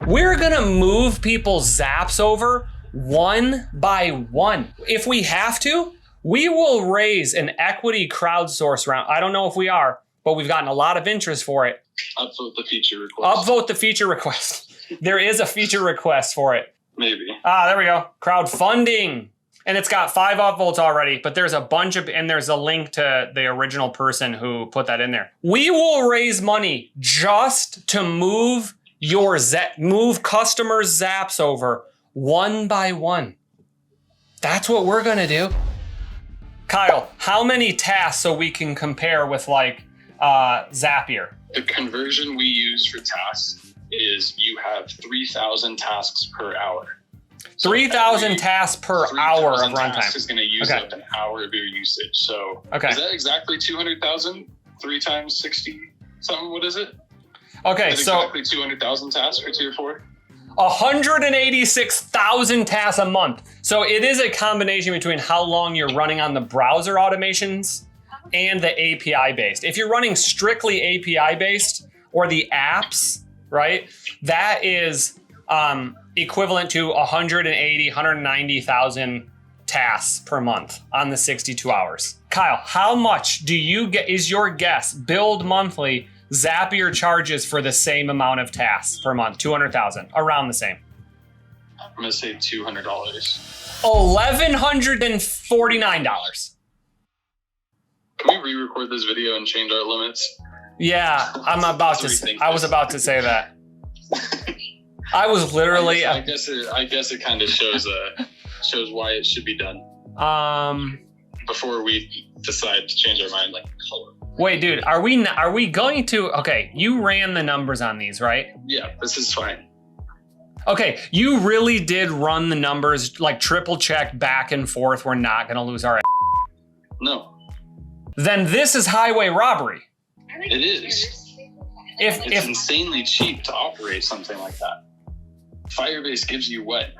We're gonna move people's zaps over one by one. If we have to, we will raise an equity crowdsource round. I don't know if we are, but we've gotten a lot of interest for it. Upvote the feature request. Upvote the feature request. There is a feature request for it. Maybe. There we go. Crowdfunding. And it's got 5 upvotes already, but there's a bunch of, and there's a link to the original person who put that in there. We will raise money just to move move customers' zaps over one by one. That's what we're gonna do. Kyle, how many tasks so we can compare with like Zapier? The conversion we use for tasks is you have 3,000 tasks per hour. 3,000 tasks per hour of runtime. Is going to use up an hour of your usage. So is that exactly 200,000? 3 times 60 something? What is it? Okay, is so exactly 200,000 tasks for tier 4? 186,000 tasks a month. So it is a combination between how long you're running on the browser automations and the API based. If you're running strictly API based or the apps, right? That is equivalent to 190,000 tasks per month on the 62 hours. Kyle, how much do you get, is your guess, billed monthly, Zapier charges for the same amount of tasks per month? 200,000, around the same. I'm gonna say $200. $1,149. Can we re-record this video and change our limits? Yeah, I was about to say that. I was literally. I guess it kind of shows why it should be done. Before we decide to change our mind, like color. Wait, dude, are we going to? Okay, you ran the numbers on these, right? Yeah, this is fine. Okay, you really did run the numbers, like triple check back and forth. We're not gonna lose our. No. Then this is highway robbery. It is. It's insanely cheap to operate something like that. Firebase gives you what?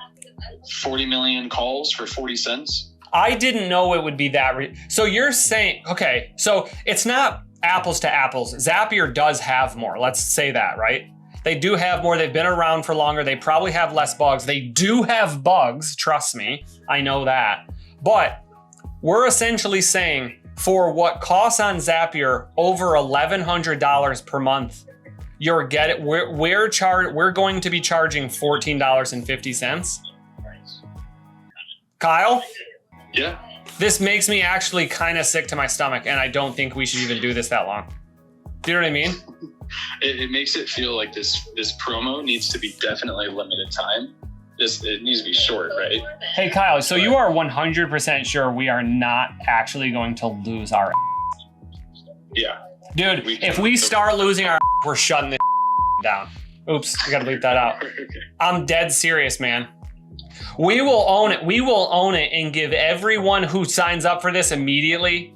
40 million calls for 40 cents? I didn't know it would be that. So you're saying, okay, so it's not apples to apples. Zapier does have more. Let's say that, right? They do have more. They've been around for longer. They probably have less bugs. They do have bugs. Trust me. I know that. But we're essentially saying for what costs on Zapier over $1,100 per month, we're going to be charging $14.50. Kyle? Yeah. This makes me actually kind of sick to my stomach, and I don't think we should even do this that long. Do you know what I mean? It makes it feel like this promo needs to be definitely limited time. It needs to be short, right? Hey, Kyle, so you are 100% sure we are not actually going to lose our. Yeah. Dude, if we start losing our, we're shutting this down. Oops, I gotta bleep that out. I'm dead serious, man. We will own it. We will own it and give everyone who signs up for this immediately.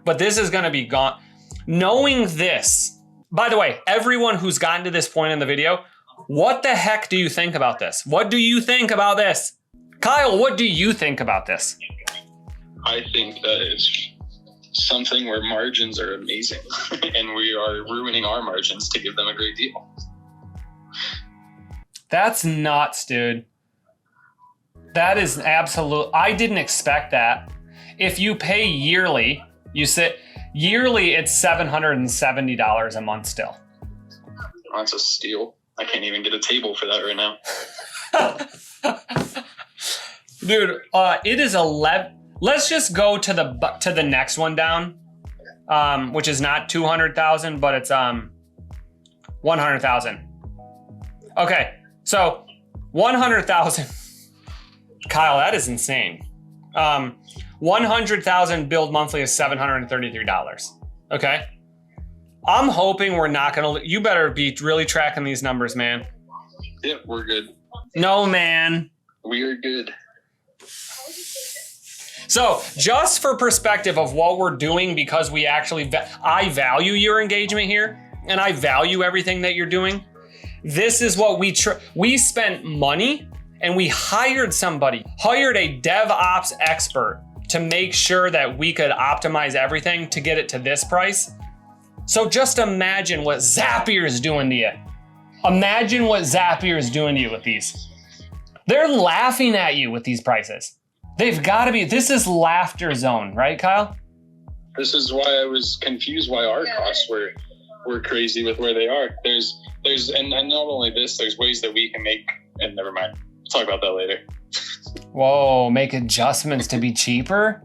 But this is gonna be gone. Knowing this, by the way, everyone who's gotten to this point in the video, what the heck do you think about this? What do you think about this? Kyle, what do you think about this? I think that it's something where margins are amazing and we are ruining our margins to give them a great deal. That's nuts, dude. That is absolute. I didn't expect that. If you pay yearly, yearly, it's $770 a month still. That's a steal. I can't even get a table for that right now. Dude, it is 11. Let's just go to the next one down, which is not 200,000, but it's 100,000. Okay, so 100,000. Kyle, that is insane. 100,000 billed monthly is $733. Okay. I'm hoping we're not gonna. You better be really tracking these numbers, man. Yep, we're good. No, man. We are good. So, just for perspective of what we're doing, because we actually, I value your engagement here, and I value everything that you're doing. This is what we spent money, and we hired a DevOps expert to make sure that we could optimize everything to get it to this price. So just imagine what Zapier is doing to you. Imagine what Zapier is doing to you with these. They're laughing at you with these prices. They've got to be. This is laughter zone, right, Kyle? This is why I was confused why our costs were crazy with where they are. There's and not only this, there's ways that we can make, and never mind. We'll talk about that later. Whoa, make adjustments to be cheaper?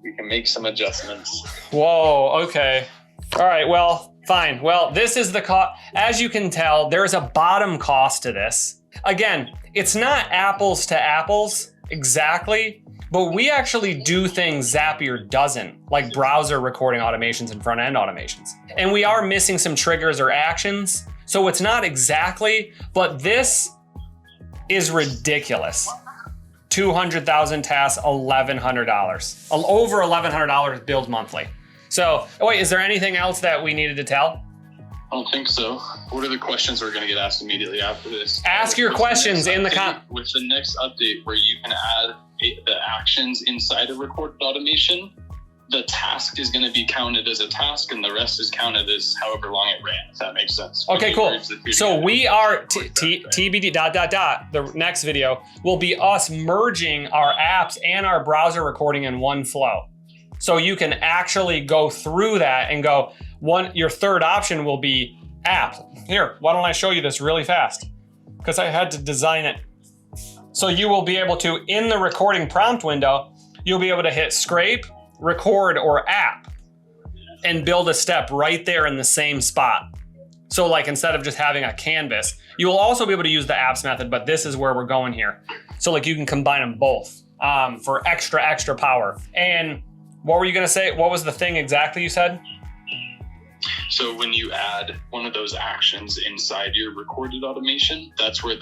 We can make some adjustments. Whoa, okay. All right, well, fine. Well, this is the cost. As you can tell, there's a bottom cost to this. Again, it's not apples to apples exactly, but we actually do things Zapier doesn't, like browser recording automations and front-end automations. And we are missing some triggers or actions, so it's not exactly, but this is ridiculous. 200,000 tasks, $1,100. Over $1,100 billed monthly. So, wait, is there anything else that we needed to tell? I don't think so. What are the questions we're going to get asked immediately after this? Ask your questions in the with the next update where you can add the actions inside a recorded automation. The task is going to be counted as a task and the rest is counted as however long it ran, if that makes sense. Okay, cool. So we are TBD ... The next video will be us merging our apps and our browser recording in one flow. So you can actually go through that and go, your third option will be app. Here, why don't I show you this really fast? Because I had to design it. So you will be able to, in the recording prompt window, you'll be able to hit scrape, record, or app and build a step right there in the same spot. So like instead of just having a canvas, you will also be able to use the apps method, but this is where we're going here. So like you can combine them both for extra power. And what were you gonna say? What was the thing exactly you said? So when you add one of those actions inside your recorded automation, that's where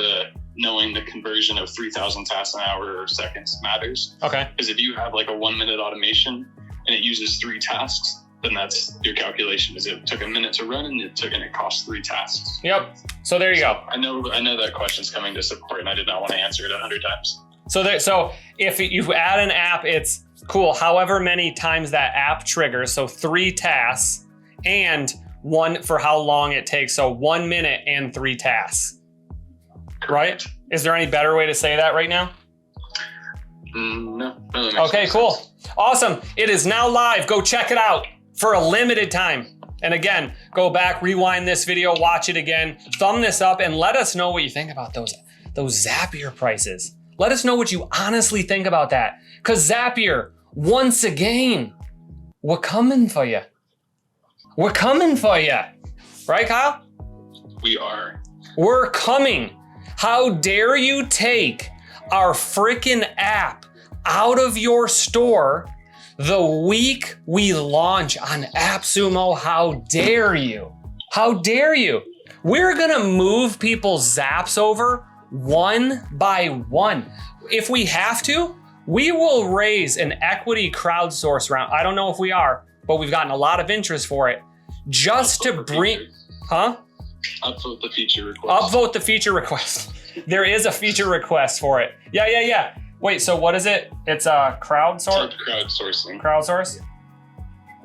knowing the conversion of 3,000 tasks an hour or seconds matters. Okay. Because if you have like a 1 minute automation and it uses 3 tasks, then that's your calculation. Is it took a minute to run and it cost 3 tasks. Yep. So there you go. I know that question's coming to support and I did not want to answer it 100 times. So if you add an app, it's cool. However many times that app triggers, so 3 tasks and 1 for how long it takes. So 1 minute and 3 tasks. Right? Is there any better way to say that right now? No. Okay, cool. Awesome. It is now live. Go check it out for a limited time. And again, go back, rewind this video, watch it again, thumb this up, and let us know what you think about those Zapier prices. Let us know what you honestly think about that. Because Zapier, once again, we're coming for you. We're coming for you. Right, Kyle? We are. We're coming. How dare you take our freaking app out of your store the week we launch on AppSumo? How dare you? How dare you? We're gonna move people's zaps over one by one. If we have to, we will raise an equity crowdsource round. I don't know if we are, but we've gotten a lot of interest for it. Just to bring, huh? Upvote the feature request. Upvote the feature request. There is a feature request for it. Yeah. Wait, so what is it? It's a crowdsourcing. Crowdsource?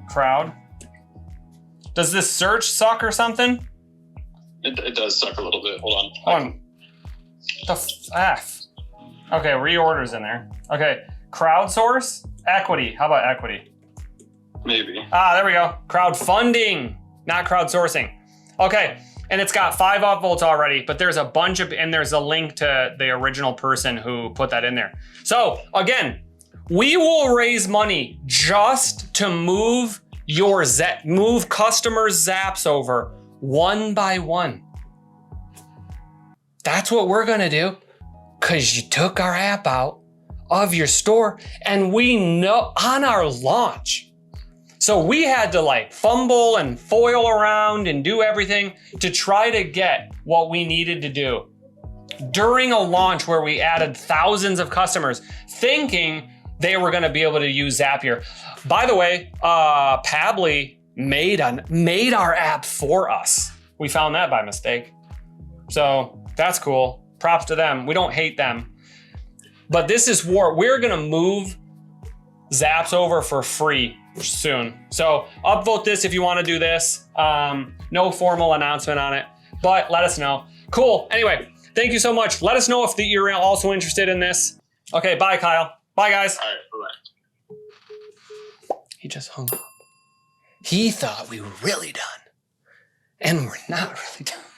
Crowd. Does this search suck or something? It does suck a little bit. Hold on. The F. Okay, reorders in there. Okay, crowdsource, equity. How about equity? Maybe. There we go. Crowdfunding, not crowdsourcing. Okay, and it's got 5 upvotes already, but there's a bunch of, and there's a link to the original person who put that in there. So again, we will raise money just to move move customers' zaps over one by one. That's what we're gonna do, because you took our app out of your store and we know on our launch. So we had to like fumble and foil around and do everything to try to get what we needed to do during a launch where we added thousands of customers thinking they were gonna be able to use Zapier. By the way, Pabbly made our app for us. We found that by mistake. So that's cool. Props to them. We don't hate them. But this is war. We're gonna move Zaps over for free soon. So upvote this if you want to do this. No formal announcement on it, but let us know. Cool. Anyway, thank you so much. Let us know if you're also interested in this. Okay, bye, Kyle. Bye, guys. All right, bye. He just hung up. He thought we were really done. And we're not really done.